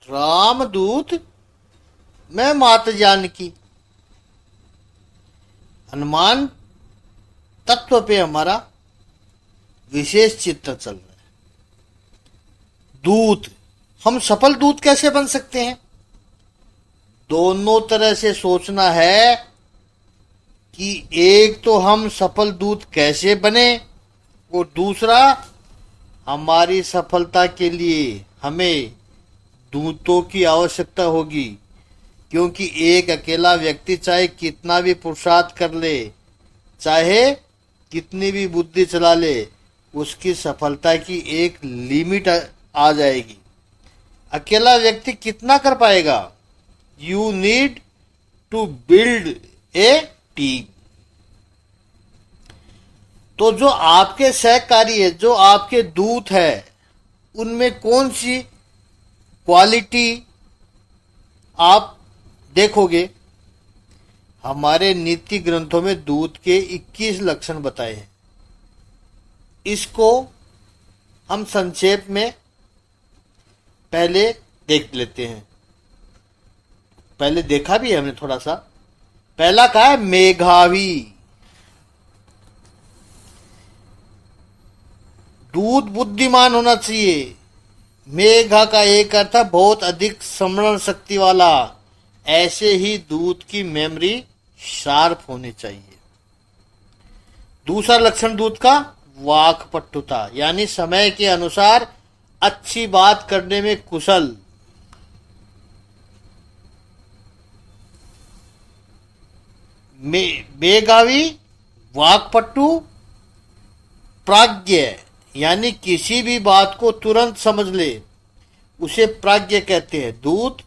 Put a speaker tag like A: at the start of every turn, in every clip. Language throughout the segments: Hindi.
A: रामदूत मैं मात जानकी। अनुमान तत्व पे हमारा विशेष चित्र चल रहा है। दूत, हम सफल दूत कैसे बन सकते हैं? दोनों तरह से सोचना है कि एक तो हम सफल दूत कैसे बने और दूसरा हमारी सफलता के लिए हमें दूतों की आवश्यकता होगी, क्योंकि एक अकेला व्यक्ति चाहे कितना भी पुरुषार्थ कर ले, चाहे कितनी भी बुद्धि चला ले, उसकी सफलता की एक लिमिट आ जाएगी। अकेला व्यक्ति कितना कर पाएगा? You need to build a team. तो जो आपके सहकारी है, जो आपके दूत है, उनमें कौन सी क्वालिटी आप देखोगे? हमारे नीति ग्रंथों में दूत के 21 लक्षण बताए हैं। इसको हम संक्षेप में पहले देख लेते हैं। पहले देखा भी है हमने थोड़ा सा। पहला कहा है मेघावी। दूत बुद्धिमान होना चाहिए। मेघा का एक अर्थ है बहुत अधिक स्मरण शक्ति वाला। ऐसे ही दूत की मेमोरी शार्प होनी चाहिए। दूसरा लक्षण दूत का वाक्पटुता, यानी समय के अनुसार अच्छी बात करने में कुशल। मेघावी, वाक्पटु, प्राज्ञ, यानी किसी भी बात को तुरंत समझ ले, उसे प्राज्ञ कहते हैं। दूत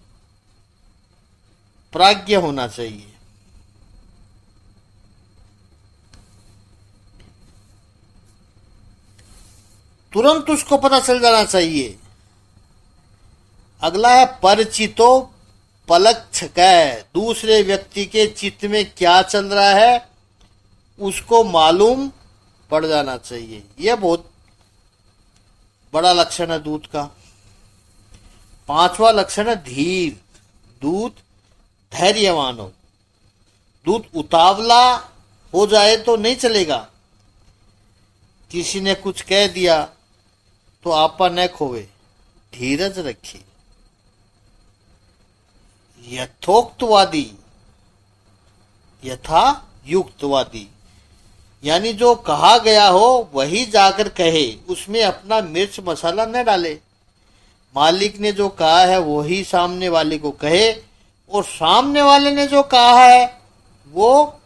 A: प्राज्ञ होना चाहिए। तुरंत उसको पता चल जाना चाहिए। अगला है परिचितो पलक छकै। दूसरे व्यक्ति के चित्त में क्या चल रहा है उसको मालूम पड़ जाना चाहिए। यह बहुत बड़ा लक्षण है दूत का। पांचवा लक्षण है धीर। दूत धैर्यवान हो। दूत उतावला हो जाए तो नहीं चलेगा। किसी ने कुछ कह दिया तो आपा न खोवे, धीरज रखिए। यथोक्तवादी, यथा युक्तवादी, यानी जो कहा गया हो वही जाकर कहे, उसमें अपना मिर्च मसाला न डाले। मालिक ने जो कहा है वही सामने वाले को कहे, और सामने वाले ने जो कहा है वो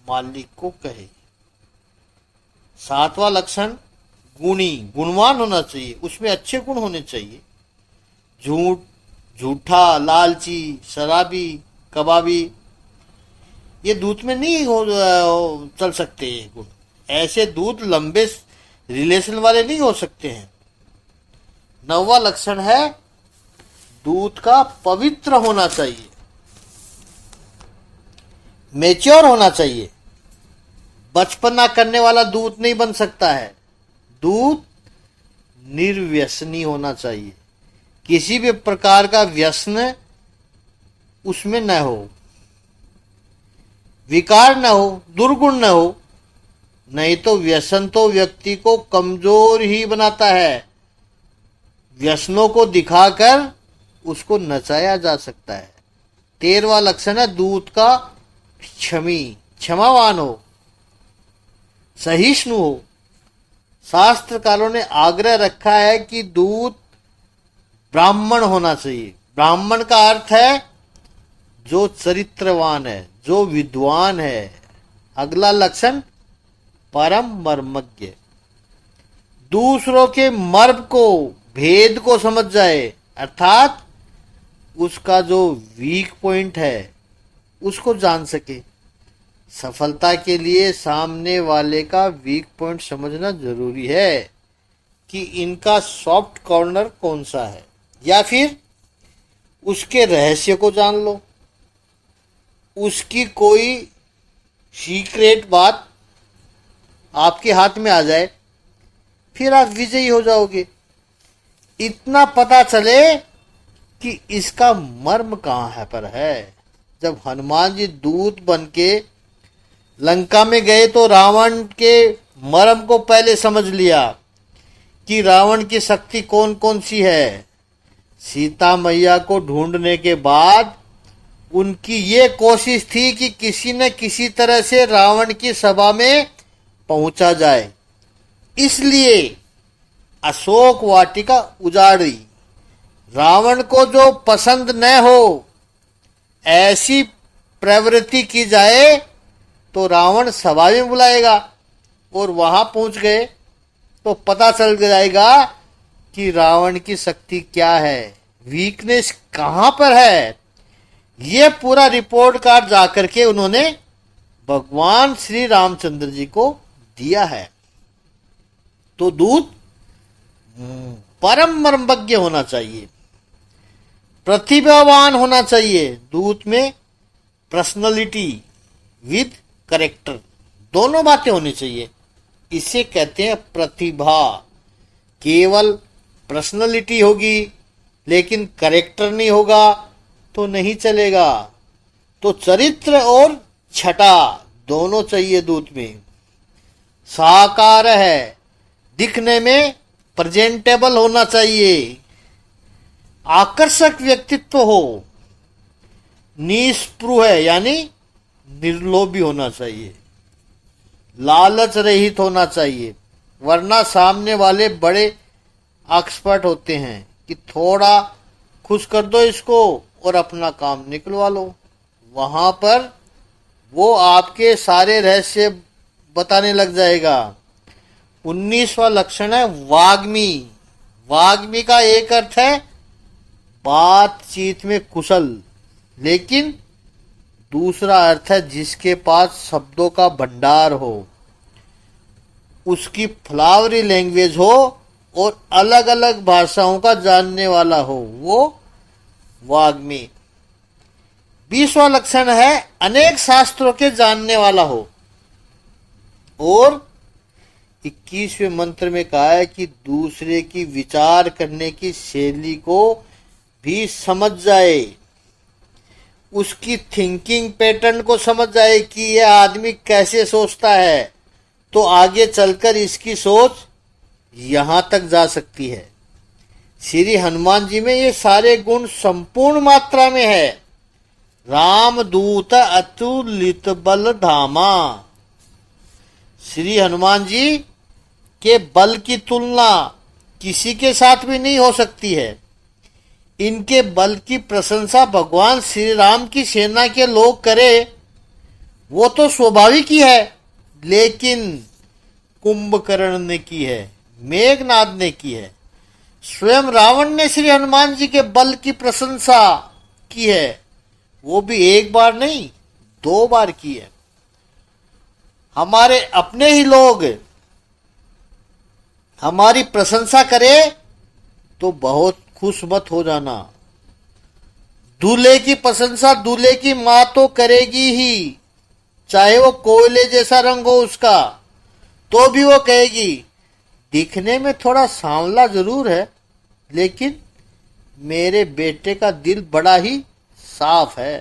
A: मालिक को कहे। सातवां लक्षण गुणी, गुणवान होना चाहिए। उसमें अच्छे गुण होने चाहिए। झूठ, झूठा, लालची, शराबी, कबाबी, ये दूत में नहीं चल सकते ये गुण। ऐसे दूत लंबे रिलेशन वाले नहीं हो सकते हैं। नौवां लक्षण है दूत का पवित्र होना चाहिए, मैच्योर होना चाहिए। बचपना करने वाला दूत नहीं बन सकता है। दूत निर्व्यसनी होना चाहिए। किसी भी प्रकार का व्यसन उसमें न हो, विकार न हो, दुर्गुण न हो। नहीं तो व्यसन तो व्यक्ति को कमजोर ही बनाता है। व्यसनों को दिखाकर उसको नचाया जा सकता है। 13वां लक्षण है दूत का क्षमी, क्षमावान हो, सहिष्णु हो। शास्त्रकारों ने आग्रह रखा है कि दूत ब्राह्मण होना चाहिए। ब्राह्मण का अर्थ है जो चरित्रवान है, जो विद्वान है। अगला लक्षण परम मर्मज्ञ, दूसरों के मर्म को, भेद को समझ जाए, अर्थात उसका जो वीक पॉइंट है उसको जान सके। सफलता के लिए सामने वाले का वीक पॉइंट समझना जरूरी है कि इनका सॉफ्ट कॉर्नर कौन सा है, या फिर उसके रहस्य को जान लो। उसकी कोई सीक्रेट बात आपके हाथ में आ जाए, फिर आप विजयी हो जाओगे। इतना पता चले कि इसका मर्म कहाँ है पर है। जब हनुमान जी दूत बन के लंका में गए तो रावण के मर्म को पहले समझ लिया कि रावण की शक्ति कौन कौन सी है। सीता मैया को ढूंढने के बाद उनकी ये कोशिश थी कि किसी न किसी तरह से रावण की सभा में पहुंचा जाए, इसलिए अशोक वाटिका उजाड़ी। रावण को जो पसंद न हो ऐसी प्रवृत्ति की जाए तो रावण सभा में बुलाएगा, और वहां पहुंच गए तो पता चल जाएगा कि रावण की शक्ति क्या है, वीकनेस कहां पर है। ये पूरा रिपोर्ट कार्ड जाकर के उन्होंने भगवान श्री रामचंद्र जी को दिया है। तो दूत परम मर्मज्ञ होना चाहिए, प्रतिभावान होना चाहिए। दूत में पर्सनालिटी विद करेक्टर दोनों बातें होनी चाहिए। इसे कहते हैं प्रतिभा। केवल पर्सनालिटी होगी लेकिन करेक्टर नहीं होगा तो नहीं चलेगा। तो चरित्र और छटा दोनों चाहिए दूत में। साकार है, दिखने में प्रेजेंटेबल होना चाहिए, आकर्षक व्यक्तित्व हो, निस्पृह है यानी निर्लोभी होना चाहिए, लालच रहित होना चाहिए। वरना सामने वाले बड़े एक्सपर्ट होते हैं कि थोड़ा खुश कर दो इसको और अपना काम निकलवा लो। वहां पर वो आपके सारे रहस्य बताने लग जाएगा। 19वां लक्षण है वाग्मी। वाग्मी का एक अर्थ है बातचीत में कुशल, लेकिन दूसरा अर्थ है जिसके पास शब्दों का भंडार हो, उसकी फ्लावरी लैंग्वेज हो और अलग अलग भाषाओं का जानने वाला हो, वो वाग्मी। 20वां लक्षण है अनेक शास्त्रों के जानने वाला हो। और 21वें मंत्र में कहा है कि दूसरे की विचार करने की शैली को भी समझ जाए, उसकी थिंकिंग पैटर्न को समझ जाए कि यह आदमी कैसे सोचता है, तो आगे चलकर इसकी सोच यहां तक जा सकती है। श्री हनुमान जी में ये सारे गुण संपूर्ण मात्रा में है। रामदूत अतुलित बल धामा। श्री हनुमान जी के बल की तुलना किसी के साथ भी नहीं हो सकती है। इनके बल की प्रशंसा भगवान श्री राम की सेना के लोग करे वो तो स्वाभाविक ही है, लेकिन कुंभकर्ण ने की है, मेघनाद ने की है, स्वयं रावण ने श्री हनुमान जी के बल की प्रशंसा की है, वो भी एक बार नहीं 2 बार की है। हमारे अपने ही लोग हमारी प्रशंसा करे तो बहुत खुश मत हो जाना। दूल्हे की प्रशंसा दूल्हे की मां तो करेगी ही, चाहे वो कोयले जैसा रंग हो उसका, तो भी वो कहेगी दिखने में थोड़ा सांवला जरूर है, लेकिन मेरे बेटे का दिल बड़ा ही साफ है।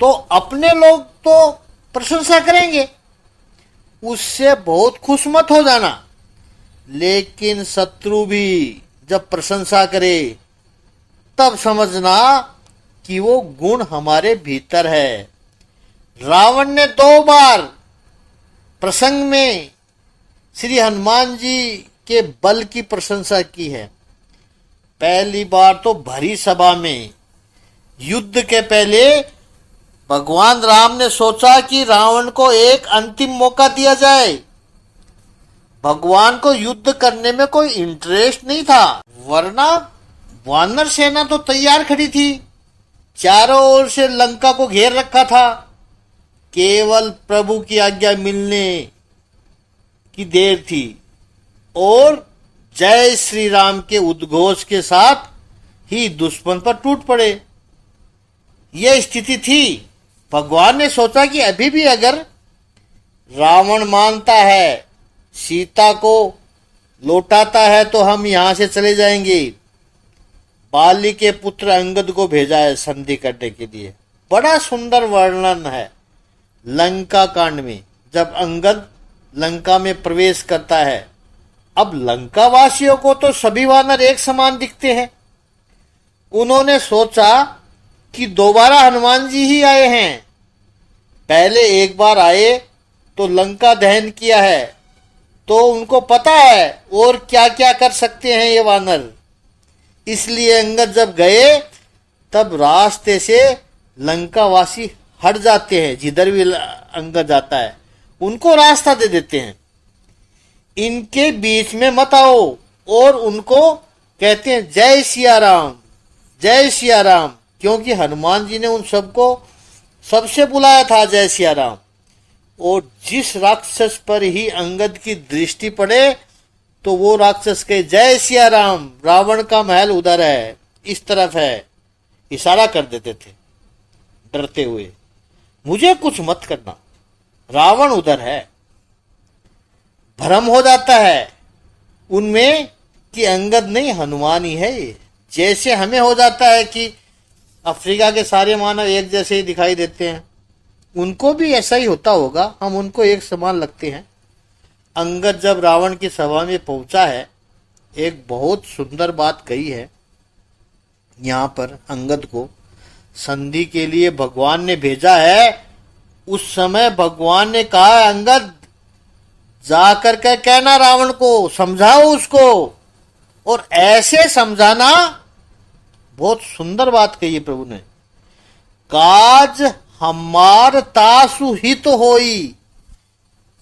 A: तो अपने लोग तो प्रशंसा करेंगे, उससे बहुत खुश मत हो जाना, लेकिन शत्रु भी जब प्रशंसा करे तब समझना कि वो गुण हमारे भीतर है। रावण ने 2 बार प्रसंग में श्री हनुमान जी के बल की प्रशंसा की है। पहली बार तो भरी सभा में युद्ध के पहले भगवान राम ने सोचा कि रावण को एक अंतिम मौका दिया जाए। भगवान को युद्ध करने में कोई इंटरेस्ट नहीं था, वरना वानर सेना तो तैयार खड़ी थी, चारों ओर से लंका को घेर रखा था। केवल प्रभु की आज्ञा मिलने की देर थी और जय श्री राम के उद्घोष के साथ ही दुश्मन पर टूट पड़े। यह स्थिति थी। भगवान ने सोचा कि अभी भी अगर रावण मानता है, सीता को लौटाता है, तो हम यहां से चले जाएंगे। बाली के पुत्र अंगद को भेजा है संधि करने के लिए। बड़ा सुंदर वर्णन है लंका कांड में, जब अंगद लंका में प्रवेश करता है। अब लंका वासियों को तो सभी वानर एक समान दिखते हैं। उन्होंने सोचा कि दोबारा हनुमान जी ही आए हैं, पहले एक बार आए तो लंका दहन किया है, तो उनको पता है और क्या क्या कर सकते हैं ये वानर। इसलिए अंगद जब गए तब रास्ते से लंकावासी हट जाते हैं, जिधर भी अंगद जाता है उनको रास्ता दे देते हैं, इनके बीच में मत आओ। और उनको कहते हैं जय सिया राम, जय सिया राम, क्योंकि हनुमान जी ने उन सबको सबसे बुलाया था जय सिया राम। और जिस राक्षस पर ही अंगद की दृष्टि पड़े तो वो राक्षस के जय सिया राम, रावण का महल उधर है, इस तरफ है, इशारा कर देते थे डरते हुए, मुझे कुछ मत करना, रावण उधर है। भ्रम हो जाता है उनमें कि अंगद नहीं हनुमान ही है ये। जैसे हमें हो जाता है कि अफ्रीका के सारे मानव एक जैसे ही दिखाई देते हैं, उनको भी ऐसा ही होता होगा, हम उनको एक समान लगते हैं। अंगद जब रावण की सभा में पहुंचा है, एक बहुत सुंदर बात कही है यहाँ पर। अंगद को संधि के लिए भगवान ने भेजा है। उस समय भगवान ने कहा अंगद जाकर के कहना रावण को, समझाओ उसको। और ऐसे समझाना, बहुत सुंदर बात कही प्रभु ने, काज हमार तासु हित होई।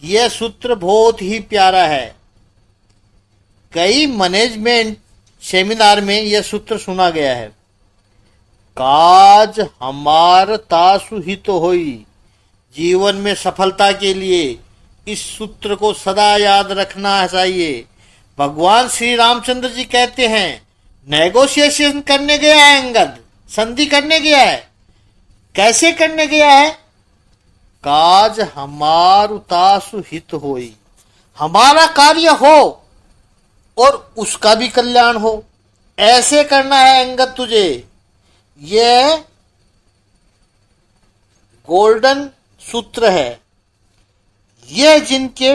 A: यह सूत्र बहुत ही प्यारा है। कई मैनेजमेंट सेमिनार में यह सूत्र सुना गया है, काज हमार तासु हित होई। जीवन में सफलता के लिए इस सूत्र को सदा याद रखना चाहिए। भगवान श्री रामचंद्र जी कहते हैं नेगोशिएशन करने गया है अंगद, संधि करने गया है। कैसे करने गया है? काज हमारु तासु हित होई, हमारा कार्य हो और उसका भी कल्याण हो, ऐसे करना है अंगद तुझे। यह गोल्डन सूत्र है। यह जिनके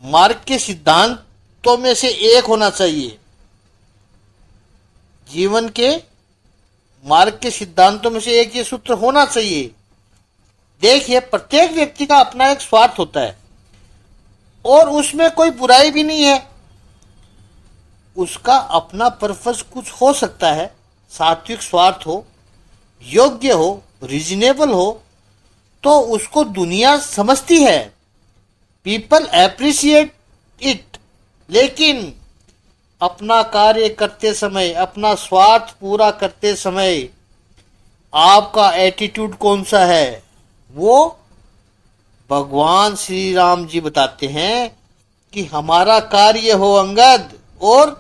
A: मार्ग के सिद्धांतों में से एक होना चाहिए, जीवन के मार्ग के सिद्धांतों में से एक ये सूत्र होना चाहिए। देखिए, प्रत्येक व्यक्ति का अपना एक स्वार्थ होता है और उसमें कोई बुराई भी नहीं है। उसका अपना पर्पस कुछ हो सकता है, सात्विक स्वार्थ हो, योग्य हो, रीजनेबल हो, तो उसको दुनिया समझती है, पीपल एप्रिशिएट इट। लेकिन अपना कार्य करते समय, अपना स्वार्थ पूरा करते समय आपका एटीट्यूड कौन सा है, वो भगवान श्री राम जी बताते हैं कि हमारा कार्य हो अंगद और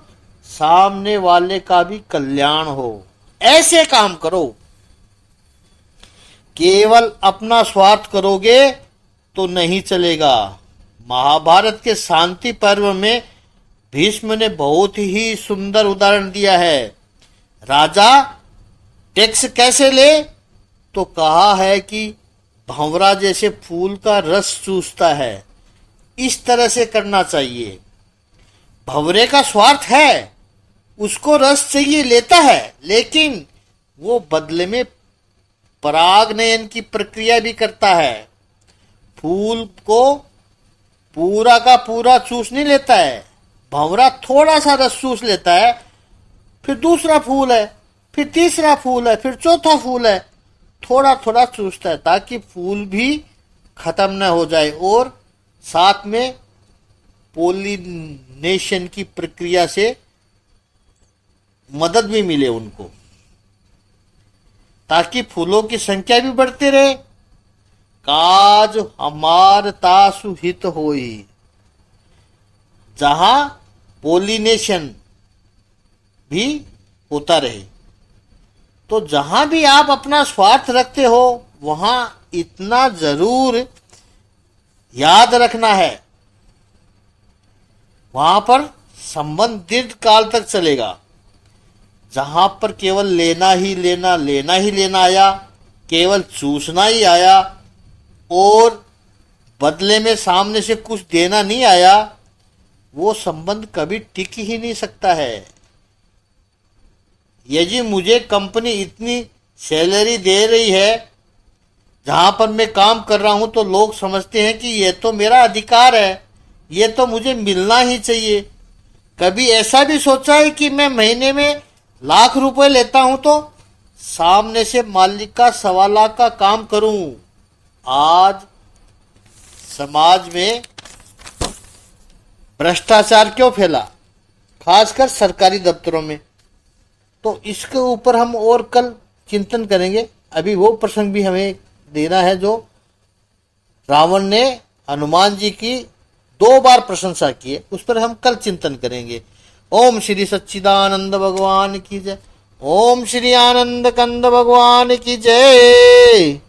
A: सामने वाले का भी कल्याण हो, ऐसे काम करो। केवल अपना स्वार्थ करोगे तो नहीं चलेगा। महाभारत के शांति पर्व में भीष्म ने बहुत ही सुंदर उदाहरण दिया है। राजा टैक्स कैसे ले, तो कहा है कि भंवरा जैसे फूल का रस चूसता है, इस तरह से करना चाहिए। भंवरे का स्वार्थ है, उसको रस चाहिए, लेता है, लेकिन वो बदले में परागनयन की प्रक्रिया भी करता है। फूल को पूरा का पूरा चूस नहीं लेता है, भंवरा थोड़ा सा रस चूस लेता है, फिर दूसरा फूल है, फिर तीसरा फूल है, फिर चौथा फूल है, थोड़ा थोड़ा चूसता है ताकि फूल भी खत्म न हो जाए और साथ में पोलिनेशन की प्रक्रिया से मदद भी मिले उनको, ताकि फूलों की संख्या भी बढ़ती रहे। काज हमार तासु हित होई, जहां पोलिनेशन भी होता रहे। तो जहां भी आप अपना स्वार्थ रखते हो वहां इतना जरूर याद रखना है, वहां पर संबंध दीर्घ काल तक चलेगा। जहां पर केवल लेना ही लेना, लेना ही लेना आया, केवल चूसना ही आया और बदले में सामने से कुछ देना नहीं आया, वो संबंध कभी टिक ही नहीं सकता है। यदि मुझे कंपनी इतनी सैलरी दे रही है जहां पर मैं काम कर रहा हूं, तो लोग समझते हैं कि यह तो मेरा अधिकार है, ये तो मुझे मिलना ही चाहिए। कभी ऐसा भी सोचा है कि मैं महीने में लाख रुपए लेता हूं तो सामने से मालिक का 1.25 लाख का काम करूं? आज समाज में भ्रष्टाचार क्यों फैला, खासकर सरकारी दफ्तरों में? तो इसके ऊपर हम और कल चिंतन करेंगे। अभी वो प्रसंग भी हमें देना है जो रावण ने हनुमान जी की 2 बार प्रशंसा की है, उस पर हम कल चिंतन करेंगे। ओम श्री सच्चिदानंद भगवान की जय। ओम श्री आनंद कंद भगवान की जय।